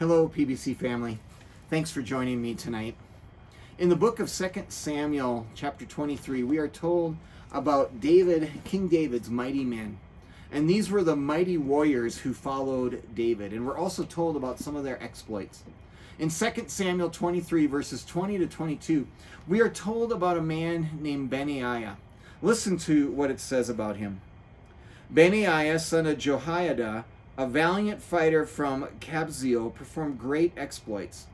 Hello, PBC family. Thanks for joining me tonight. In the book of 2 Samuel, chapter 23, we are told about David, King David's mighty men. And these were the mighty warriors who followed David. And we're also told about some of their exploits. In 2 Samuel 23, verses 20 to 22, we are told about a man named Benaiah. Listen to what it says about him. Benaiah, son of Jehoiada, a valiant fighter from Kabzeel, performed great exploits.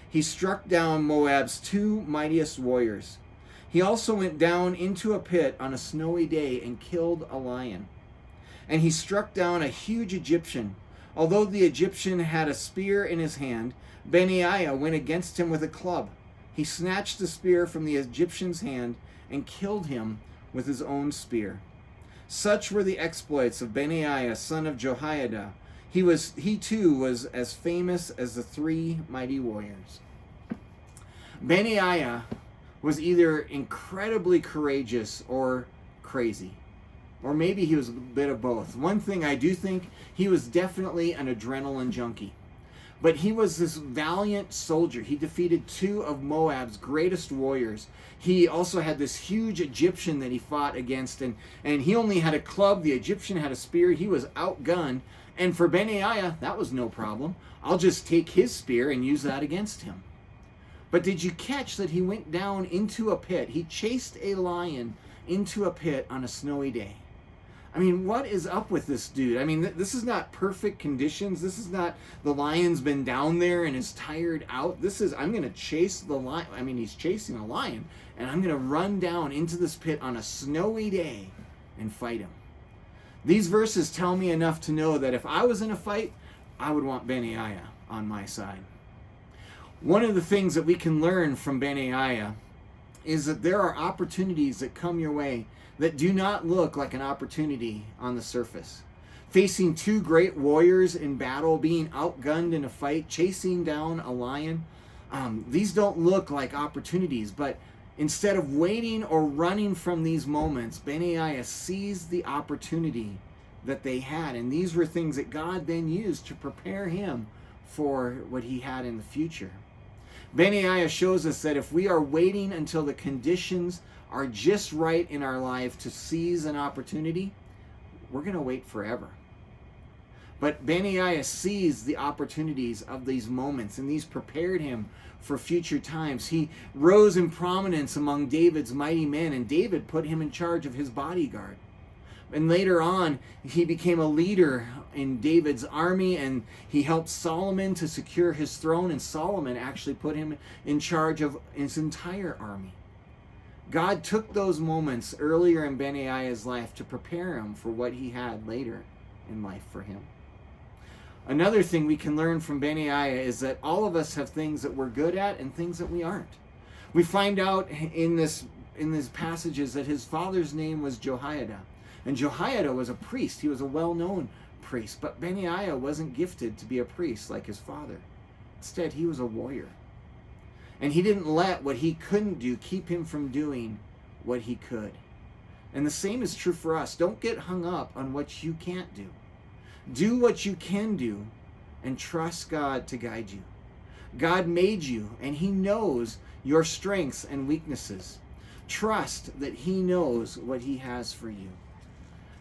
He struck down Moab's two mightiest warriors. He also went down into a pit on a snowy day and killed a lion. And he struck down a huge Egyptian. Although the Egyptian had a spear in his hand, Benaiah went against him with a club. He snatched the spear from the Egyptian's hand and killed him with his own spear. Such were the exploits of Benaiah, son of Jehoiada. He too was as famous as the three mighty warriors. Benaiah was either incredibly courageous or crazy. Or maybe he was a bit of both. One thing I do think, he was definitely an adrenaline junkie. But he was this valiant soldier. He defeated two of Moab's greatest warriors. He also had this huge Egyptian that he fought against, and he only had a club. The Egyptian had a spear. He was outgunned. And for Benaiah, that was no problem. I'll just take his spear and use that against him. But did you catch that he went down into a pit? He chased a lion into a pit on a snowy day. I mean, what is up with this dude? I mean, this is not perfect conditions. This is not the lion's been down there and is tired out. This is, I'm going to chase the lion. I mean, he's chasing a lion, and I'm going to run down into this pit on a snowy day and fight him. These verses tell me enough to know that if I was in a fight, I would want Benaiah on my side. One of the things that we can learn from Benaiah is that there are opportunities that come your way that do not look like an opportunity on the surface. Facing two great warriors in battle, being outgunned in a fight, chasing down a lion, these don't look like opportunities, but instead of waiting or running from these moments, Benaiah seized the opportunity that they had. And these were things that God then used to prepare him for what he had in the future. Benaiah shows us that if we are waiting until the conditions are just right in our life to seize an opportunity, we're going to wait forever. But Benaiah seized the opportunities of these moments, and these prepared him for future times. He rose in prominence among David's mighty men, and David put him in charge of his bodyguard. And later on, he became a leader in David's army, and he helped Solomon to secure his throne, and Solomon actually put him in charge of his entire army. God took those moments earlier in Benaiah's life to prepare him for what he had later in life for him. Another thing we can learn from Benaiah is that all of us have things that we're good at and things that we aren't. We find out in these passages that his father's name was Jehoiada. And Jehoiada was a priest. He was a well-known priest. But Benaiah wasn't gifted to be a priest like his father. Instead, he was a warrior. And he didn't let what he couldn't do keep him from doing what he could. And the same is true for us. Don't get hung up on what you can't do. Do what you can do and trust God to guide you. God made you, and he knows your strengths and weaknesses. Trust that he knows what he has for you.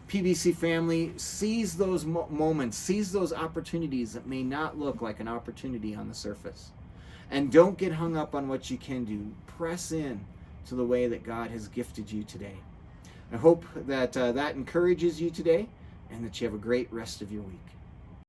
PBC family, seize those moments, seize those opportunities that may not look like an opportunity on the surface. And don't get hung up on what you can do. Press in to the way that God has gifted you today. I hope that that encourages you today, and that you have a great rest of your week.